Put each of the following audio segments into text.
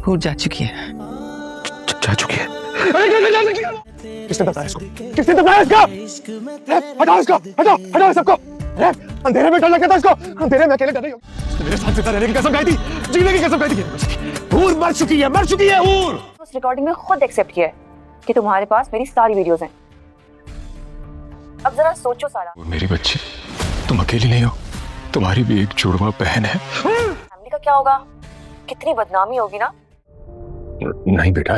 हूर जा चुकी है। जा चुकी है? किसने बताया इसको? किसने बताया इसका? हटाओ इसको, हटाओ, हटाओ सबको। अंधेरे में डर लगता था इसको, अंधेरे में अकेले डर रही हो। उसने मेरे साथ जिंदा रहने की कसम खाई थी, जीने की कसम खाई थी। हूर मर चुकी है, मर चुकी है हूर। उस रिकॉर्डिंग में खुद एक्सेप्ट किया है कि तुम्हारे पास मेरी सारी वीडियोस हैं। अब जरा सोचो सारा। वो मेरी बच्ची, तुम अकेली नहीं हो, तुम्हारी भी एक जुड़वा बहन है। फैमिली का क्या होगा? कितनी बदनामी होगी ना। नहीं बेटा,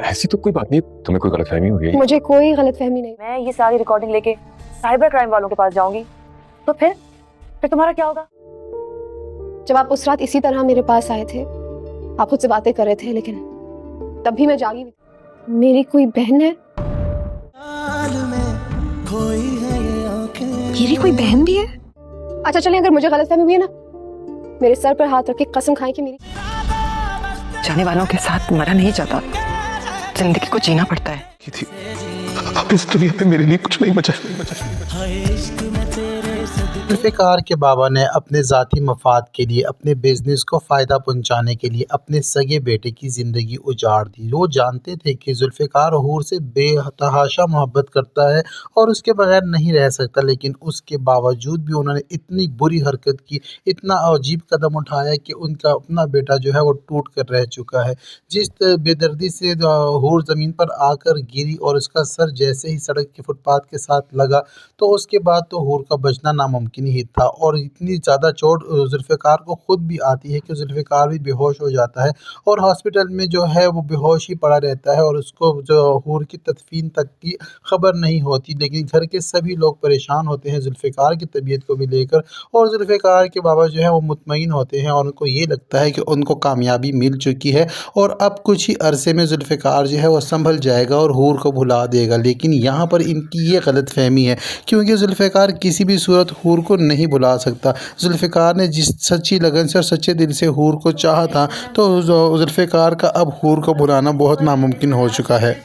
ऐसी तो कोई बात नहीं, तुम्हें कोई गलतफहमी हुई है? मुझे कोई गलतफहमी नहीं। मैं ये सारी रिकॉर्डिंग लेके साइबर क्राइम वालों के पास जाऊंगी तो फिर तुम्हारा क्या होगा? जब आप उस रात इसी तरह मेरे पास आए थे, आप खुद से बातें कर रहे थे, लेकिन तब भी मैं जागी हुई थी। मेरी कोई बहन है? मेरी कोई बहन भी है? अच्छा चलें, अगर मुझे गलतफहमी हुई है ना, मेरे सर पर हाथ रख के कसम खाएं कि मेरी जाने वालों के साथ मरा नहीं जाता, जिंदगी को जीना पड़ता है। अब इस दुनिया में मेरे लिए कुछ नहीं बचा। जुल्फ़िकार के बाबा ने अपने ज़ाती मफाद के लिए, अपने बिज़नेस को फ़ायदा पहुंचाने के लिए अपने सगे बेटे की ज़िंदगी उजाड़ दी। वो जानते थे कि जुल्फ़िकार हूर से बेतहाशा मोहब्बत करता है और उसके बगैर नहीं रह सकता, लेकिन उसके बावजूद भी उन्होंने इतनी बुरी हरकत की, इतना अजीब कदम उठाया कि उनका अपना बेटा जो है वो टूट कर रह चुका है। जिस बेदर्दी से हूर ज़मीन पर आकर गिरी और उसका सर जैसे ही सड़क के फुटपाथ के साथ लगा, तो उसके बाद तो हूर का बचना नामुमकिन ही था। और इतनी ज़्यादा चोट जुल्फ़िकार को ख़ुद भी आती है कि जुल्फ़िकार भी बेहोश हो जाता है और हॉस्पिटल में जो है वो बेहोश ही पड़ा रहता है और उसको जो हूर की तदफीन तक की ख़बर नहीं होती। लेकिन घर के सभी लोग परेशान होते हैं जुल्फ़िकार की तबीयत को भी लेकर, और जुल्फ़िकार के बाबा जो है वो मुतमईन होते हैं और उनको ये लगता है कि उनको कामयाबी मिल चुकी है और अब कुछ ही अरसे में जुल्फ़िकार जो है वो संभल जाएगा और हूर को भुला देगा। लेकिन यहाँ पर इनकी ये गलतफ़हमी है, क्योंकि जुल्फ़िकार किसी भी सूरत हूर को नहीं भुला सकता। जुल्फ़िकार ने जिस सच्ची लगन से और सच्चे दिल से हूर को चाहा था, तो जुल्फ़िकार का अब हूर को भुलाना बहुत नामुमकिन हो चुका है।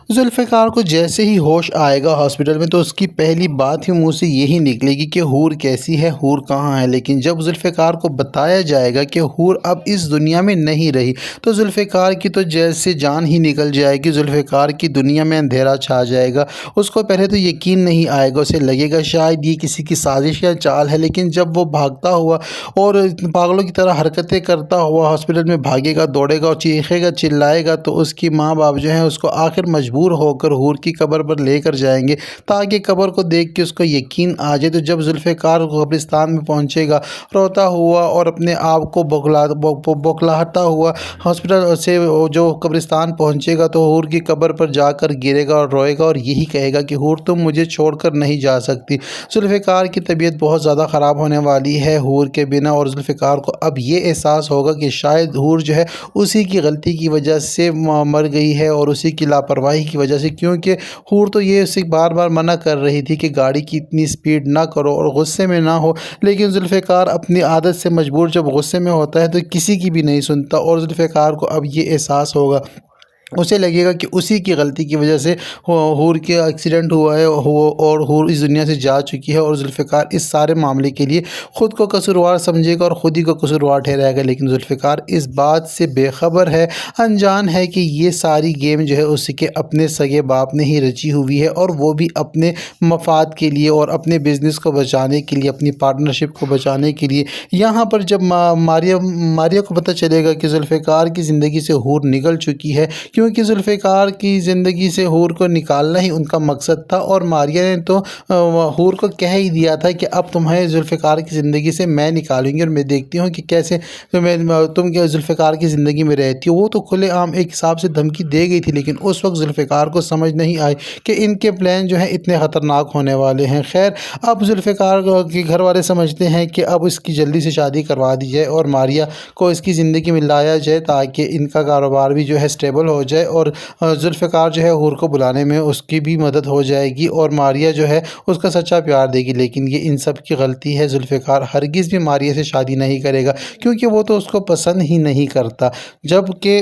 जुल्फ़िकार को जैसे ही होश आएगा हॉस्पिटल में, तो उसकी पहली बात ही मुंह से यही निकलेगी कि हूर कैसी है, हूर कहाँ है। लेकिन जब जुल्फ़िकार को बताया जाएगा कि हूर अब इस दुनिया में नहीं रही, तो जुल्फ़िकार की तो जैसे जान ही निकल जाएगी। जुल्फ़िकार की दुनिया में अंधेरा छा जाएगा। उसको पहले तो यकीन नहीं आएगा, उसे लगेगा शायद ये किसी की साजिश या चाल है। लेकिन जब वो भागता हुआ और पागलों की तरह हरकतें करता हुआ हॉस्पिटल में भागेगा, दौड़ेगा और चीखेगा, चिल्लाएगा, तो उसकी माँ बाप जो है उसको आखिर मजबूर होकर हूर की कब्र पर लेकर जाएंगे, ताकि कब्र को देख के उसको यकीन आ जाए। तो जब जुल्फ़िकार कब्रिस्तान में पहुंचेगा रोता हुआ और अपने आप को बौखलाता हुआ हॉस्पिटल से जो कब्रिस्तान पहुंचेगा, तो हूर की कब्र पर जाकर गिरेगा और रोएगा और यही कहेगा कि हूर तुम मुझे छोड़कर नहीं जा सकती। जुल्फ़िकार की तबीयत बहुत ज़्यादा ख़राब होने वाली है हूर के बिना, और जुल्फ़िकार को अब ये एहसास होगा कि शायद हूर जो है उसी की गलती की वजह से मर गई है और उसी की लापरवाही की वजह से, क्योंकि हूर तो ये उसे बार बार मना कर रही थी कि गाड़ी की इतनी स्पीड ना करो और गुस्से में ना हो। लेकिन जुल्फ़िकार अपनी आदत से मजबूर जब गुस्से में होता है तो किसी की भी नहीं सुनता, और जुल्फ़िकार को अब ये एहसास होगा, उसे लगेगा कि उसी की गलती की वजह से हूर के एक्सीडेंट हुआ है और हूर इस दुनिया से जा चुकी है, और जुल्फ़िकार इस सारे मामले के लिए ख़ुद को कसूरवार समझेगा और ख़ुद ही को कसूरवार ठहराएगा। लेकिन जुल्फ़िकार इस बात से बेखबर है, अनजान है कि ये सारी गेम जो है उसके अपने सगे बाप ने ही रची हुई है, और वो भी अपने मफाद के लिए और अपने बिज़नेस को बचाने के लिए, अपनी पार्टनरशिप को बचाने के लिए। यहाँ पर जब मारिया को पता चलेगा कि जुल्फ़िकार की ज़िंदगी से हूर निकल चुकी है, क्योंकि जुल्फ़िकार की ज़िंदगी से हूर को निकालना ही उनका मकसद था, और मारिया ने तो हूर को कह ही दिया था कि अब तुम्हें जुल्फ़िकार की ज़िंदगी से मैं निकालूंगी और मैं देखती हूँ कि कैसे तुम क्या जुल्फ़िकार की ज़िंदगी में रहती हो। वो तो खुलेआम एक हिसाब से धमकी दे गई थी, लेकिन उस वक्त जुल्फ़िकार को समझ नहीं आई कि इनके प्लान जो है इतने ख़तरनाक होने वाले हैं। खैर, अब जुल्फ़िकार के घर वाले समझते हैं कि अब इसकी जल्दी से शादी करवा दी जाए और मारिया को इसकी ज़िंदगी में लाया जाए, ताकि इनका कारोबार भी जो है स्टेबल हो जाए, और जुल्फ़िकार जो है हूर को बुलाने में उसकी भी मदद हो जाएगी और मारिया जो है उसका सच्चा प्यार देगी। लेकिन ये इन सब की गलती है। जुल्फ़िकार हरगिज़ भी मारिया से शादी नहीं करेगा, क्योंकि वो तो उसको पसंद ही नहीं करता। जबकि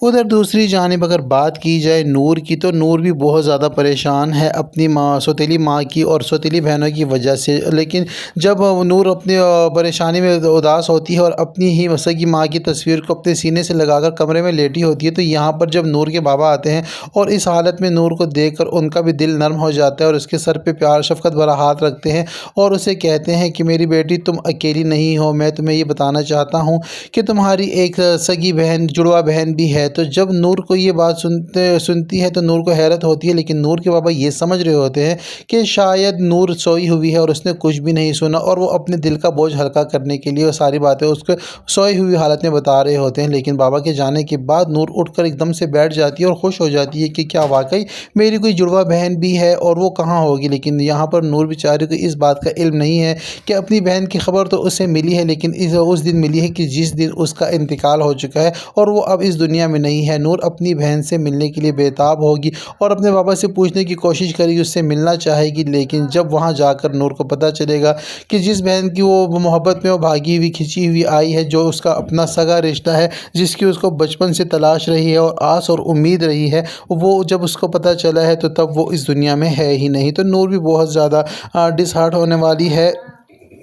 उधर दूसरी जानिब अगर बात की जाए नूर की, तो नूर भी बहुत ज़्यादा परेशान है अपनी सौतेली माँ की और सौतेली बहनों की वजह से। लेकिन जब नूर अपनी परेशानी में उदास होती है और अपनी ही सगी माँ की तस्वीर को अपने सीने से लगाकर कमरे में लेटी होती है, तो यहाँ पर जब नूर के बाबा आते हैं और इस हालत में नूर को देखकर उनका भी दिल नरम हो जाता है और उसके सर पे प्यार शफकत भरा हाथ रखते हैं और उसे कहते हैं कि मेरी बेटी तुम अकेली नहीं हो, मैं तुम्हें ये बताना चाहता हूँ कि तुम्हारी एक सगी बहन जुड़वा बहन भी है। तो जब नूर को ये बात सुनती है तो नूर को हैरत होती है, लेकिन नूर के बाबा ये समझ रहे होते हैं कि शायद नूर सोई हुई है और उसने कुछ भी नहीं सुना, और वो अपने दिल का बोझ हल्का करने के लिए वो सारी बातें उसको सोई हुई हालत में बता रहे होते हैं। लेकिन बाबा के जाने के बाद नूर उठकर एकदम से बैठ जाती है और खुश हो जाती है कि क्या वाकई मेरी कोई जुड़वा बहन भी है और वो कहाँ होगी। लेकिन यहाँ पर नूर बेचारे को इस बात का इल्म नहीं है कि अपनी बहन की खबर तो उसे मिली है, लेकिन उस दिन मिली है कि जिस दिन उसका इंतकाल हो चुका है और वो अब इस दुनिया में नहीं है। नूर अपनी बहन से मिलने के लिए बेताब होगी और अपने बाबा से पूछने की कोशिश करेगी, उससे मिलना चाहेगी। लेकिन जब वहाँ जाकर नूर को पता चलेगा कि जिस बहन की वो मोहब्बत में वो भागी हुई खिंची हुई आई है, जो उसका अपना सगा रिश्ता है, जिसकी उसको बचपन से तलाश रही है और आस और उम्मीद रही है, वो जब उसको पता चला है तो तब वो इस दुनिया में है ही नहीं। तो नूर भी बहुत ज़्यादा डिसहार्ट होने वाली है।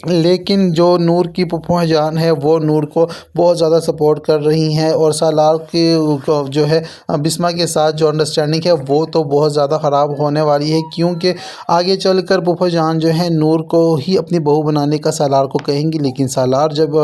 लेकिन जो नूर की फूफा जान है वो नूर को बहुत ज़्यादा सपोर्ट कर रही हैं और सालार की जो है बिस्मा के साथ जो अंडरस्टैंडिंग है वो तो बहुत ज़्यादा ख़राब होने वाली है, क्योंकि आगे चलकर फूफा जान जो है नूर को ही अपनी बहू बनाने का सालार को कहेंगी। लेकिन सालार जब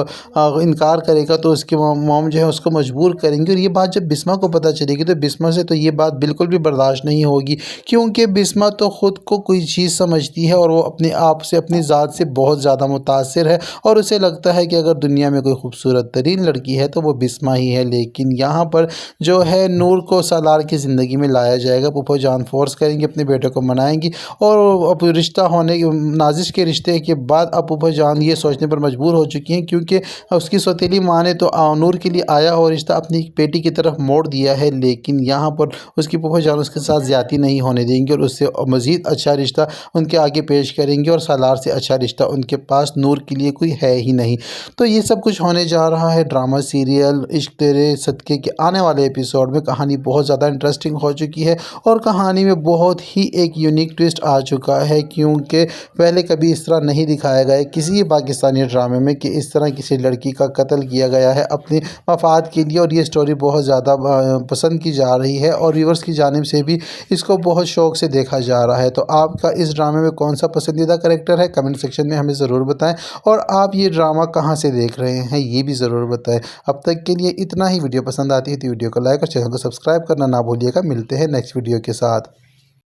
इनकार करेगा तो उसकी मॉम जो है उसको मजबूर करेंगी, और ये बात जब बिस्मा को पता चलेगी तो बिस्मा से तो ये बात बिल्कुल भी बर्दाश्त नहीं होगी, क्योंकि बिस्मा तो ख़ुद को कोई चीज़ समझती है और वो अपने आप से अपनी ज़ात से बहुत ज़्यादा मुतासिर है और उसे लगता है कि अगर दुनिया में कोई खूबसूरत तरीन लड़की है तो वो बिस्मा ही है। लेकिन यहाँ पर जो है नूर को सालार की ज़िंदगी में लाया जाएगा। फूफा जान फोर्स करेंगे, अपने बेटे को मनाएंगी, और अब रिश्ता होने नाजिश के रिश्ते के बाद अब फूफा जान ये सोचने पर मजबूर हो चुकी हैं, क्योंकि उसकी सौतेली माँ ने तो नूर के लिए आया और रिश्ता अपनी बेटी की तरफ मोड़ दिया है। लेकिन यहाँ पर उसकी फूफा जान उसके साथ ज़्यादती नहीं होने देंगे और उससे मज़ीद अच्छा रिश्ता उनके आगे पेश करेंगे, और सालार से अच्छा रिश्ता उनके पास नूर के लिए कोई है ही नहीं। तो ये सब कुछ होने जा रहा है ड्रामा सीरियल इश्क तेरे सदके के आने वाले एपिसोड में। कहानी बहुत ज़्यादा इंटरेस्टिंग हो चुकी है और कहानी में बहुत ही एक यूनिक ट्विस्ट आ चुका है, क्योंकि पहले कभी इस तरह नहीं दिखाया गया है किसी पाकिस्तानी ड्रामे में कि इस तरह किसी लड़की का कत्ल किया गया है अपने मफाद के लिए। और ये स्टोरी बहुत ज़्यादा पसंद की जा रही है और व्यूअर्स की जानिब से भी इसको बहुत शौक़ से देखा जा रहा है। तो आपका इस ड्रामे में कौन सा पसंदीदा कैरेक्टर है, कमेंट सेक्शन में हमें ज़रूर बताएं, और आप ये ड्रामा कहाँ से देख रहे हैं ये भी ज़रूर बताएं। अब तक के लिए इतना ही। वीडियो पसंद आती है तो वीडियो को लाइक और चैनल को सब्सक्राइब करना ना भूलिएगा। मिलते हैं नेक्स्ट वीडियो के साथ।